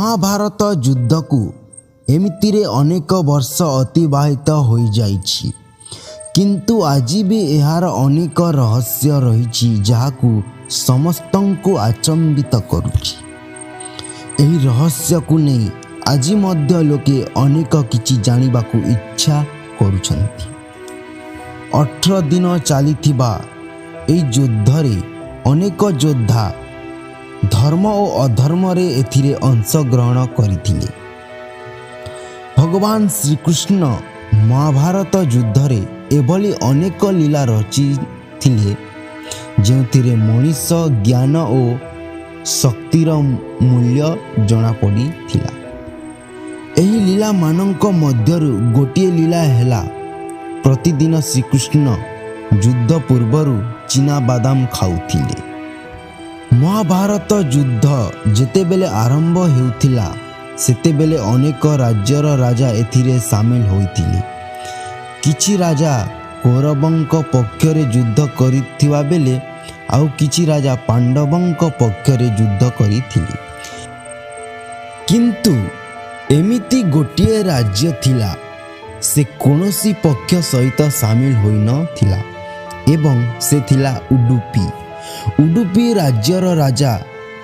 ମହାଭାରତ ଯୁଦ୍ଧକୁ ଏମିତିରେ ଅନେକ ବର୍ଷ ଅତିବାହିତ ହୋଇଯାଇଛି, କିନ୍ତୁ ଆଜି ବି ଏହାର ଅନେକ ରହସ୍ୟ ରହିଛି ଯାହାକୁ ସମସ୍ତଙ୍କୁ ଆଚମ୍ବିତ କରୁଛି। ଏହି ରହସ୍ୟକୁ ନେଇ ଆଜି ମଧ୍ୟ ଲୋକେ ଅନେକ କିଛି ଜାଣିବାକୁ ଇଚ୍ଛା କରୁଛନ୍ତି। 18 ଦିନ ଚାଲିଥିବା ଏହି ଯୁଦ୍ଧରେ ଅନେକ ଯୋଦ୍ଧା ଧର୍ମ ଓ ଅଧର୍ମରେ ଏଥିରେ ଅଂଶଗ୍ରହଣ କରିଥିଲେ। ଭଗବାନ ଶ୍ରୀକୃଷ୍ଣ ମହାଭାରତ ଯୁଦ୍ଧରେ ଏଭଳି ଅନେକ ଲୀଳା ରଚିଥିଲେ ଯେଉଁଥିରେ ମଣିଷ ଜ୍ଞାନ ଓ ଶକ୍ତିର ମୂଲ୍ୟ ଜଣାପଡ଼ିଥିଲା। ଏହି ଲୀଳାମାନଙ୍କ ମଧ୍ୟରୁ ଗୋଟିଏ ଲୀଳା ହେଲା ପ୍ରତିଦିନ ଶ୍ରୀକୃଷ୍ଣ ଯୁଦ୍ଧ ପୂର୍ବରୁ ଚିନାବାଦାମ ଖାଉଥିଲେ। ମହାଭାରତ ଯୁଦ୍ଧ ଯେତେବେଳେ ଆରମ୍ଭ ହେଉଥିଲା ସେତେବେଳେ ଅନେକ ରାଜ୍ୟର ରାଜା ଏଥିରେ ସାମିଲ ହୋଇଥିଲେ। କିଛି ରାଜା କୌରବଙ୍କ ପକ୍ଷରେ ଯୁଦ୍ଧ କରିଥିବା ବେଳେ ଆଉ କିଛି ରାଜା ପାଣ୍ଡବଙ୍କ ପକ୍ଷରେ ଯୁଦ୍ଧ କରିଥିଲେ। କିନ୍ତୁ ଏମିତି ଗୋଟିଏ ରାଜ୍ୟ ଥିଲା ସେ କୌଣସି ପକ୍ଷ ସହିତ ସାମିଲ ହୋଇନଥିଲା ଏବଂ ସେ ଥିଲା ଉଡୁପି। ଉଡୁପି ରାଜ୍ୟର ରାଜା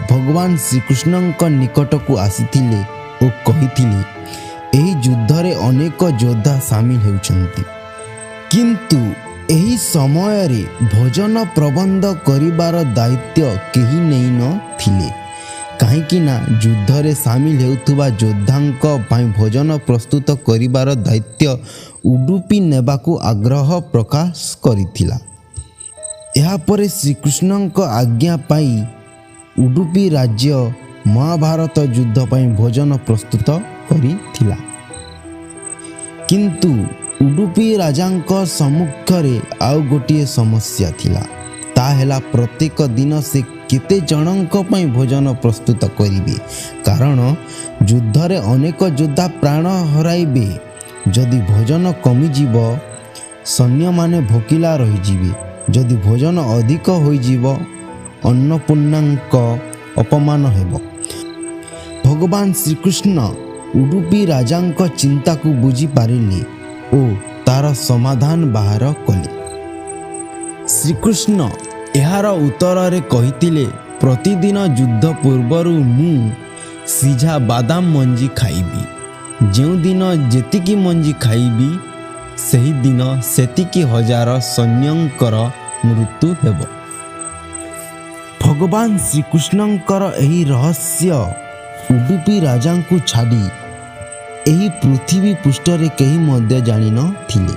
ଭଗବାନ ଶ୍ରୀକୃଷ୍ଣଙ୍କ ନିକଟକୁ ଆସିଥିଲେ ଓ କହିଥିଲେ ଏହି ଯୁଦ୍ଧରେ ଅନେକ ଯୋଦ୍ଧା ସାମିଲ ହେଉଛନ୍ତି, କିନ୍ତୁ ଏହି ସମୟରେ ଭୋଜନ ପ୍ରବନ୍ଧ କରିବାର ଦାୟିତ୍ୱ କେହି ନେଇନଥିଲେ, କାହିଁକି ନା ଯୁଦ୍ଧରେ ସାମିଲ ହେଉଥିବା ଯୋଦ୍ଧାଙ୍କ ପାଇଁ ଭୋଜନ ପ୍ରସ୍ତୁତ କରିବାର ଦାୟିତ୍ୱ ଉଡୁପି ନେବାକୁ ଆଗ୍ରହ ପ୍ରକାଶ କରିଥିଲା। ଏହାପରେ ଶ୍ରୀକୃଷ୍ଣଙ୍କ ଆଜ୍ଞା ପାଇ ଉଡୁପି ରାଜ୍ୟ ମହାଭାରତ ଯୁଦ୍ଧ ପାଇଁ ଭୋଜନ ପ୍ରସ୍ତୁତ କରିଥିଲା। କିନ୍ତୁ ଉଡୁପି ରାଜାଙ୍କ ସମ୍ମୁଖରେ ଆଉ ଗୋଟିଏ ସମସ୍ୟା ଥିଲା। ତାହା ହେଲା ପ୍ରତ୍ୟେକ ଦିନ ସେ କେତେ ଜଣଙ୍କ ପାଇଁ ଭୋଜନ ପ୍ରସ୍ତୁତ କରିବେ, କାରଣ ଯୁଦ୍ଧରେ ଅନେକ ଯୋଦ୍ଧା ପ୍ରାଣ ହରାଇବେ। ଯଦି ଭୋଜନ କମିଯିବ ସୈନ୍ୟମାନେ ଭୋକିଲା ରହିଯିବେ। ଯଦି ଭୋଜନ ଅଧିକ ହୋଇଯିବ ଅନ୍ନପୂର୍ଣ୍ଣାଙ୍କ ଅପମାନ ହେବ। ଭଗବାନ ଶ୍ରୀକୃଷ୍ଣ ଉଡୁପି ରାଜାଙ୍କ ଚିନ୍ତାକୁ ବୁଝିପାରିଲେ ଓ ତାର ସମାଧାନ ବାହାର କଲେ। ଶ୍ରୀକୃଷ୍ଣ ଏହାର ଉତ୍ତରରେ କହିଥିଲେ, ପ୍ରତିଦିନ ଯୁଦ୍ଧ ପୂର୍ବରୁ ମୁଁ ସିଝା ବାଦାମ ମଞ୍ଜି ଖାଇବି। ଯେଉଁଦିନ ଯେତିକି ମଞ୍ଜି ଖାଇବି ସେହିଦିନ ସେତିକି ହଜାର ସୈନ୍ୟଙ୍କର ମୃତ୍ୟୁ ହେବ। ଭଗବାନ ଶ୍ରୀକୃଷ୍ଣଙ୍କର ଏହି ରହସ୍ୟ ଉଡୁପି ରାଜାଙ୍କୁ ଛାଡ଼ି ଏହି ପୃଥିବୀ ପୃଷ୍ଠରେ କେହି ମଧ୍ୟ ଜାଣିନଥିଲେ।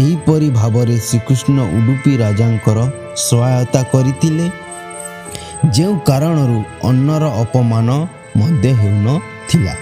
ଏହିପରି ଭାବରେ ଶ୍ରୀକୃଷ୍ଣ ଉଡୁପି ରାଜାଙ୍କର ସହାୟତା କରିଥିଲେ, ଯେଉଁ କାରଣରୁ ଅନ୍ନର ଅପମାନ ମଧ୍ୟ ହେଉନଥିଲା।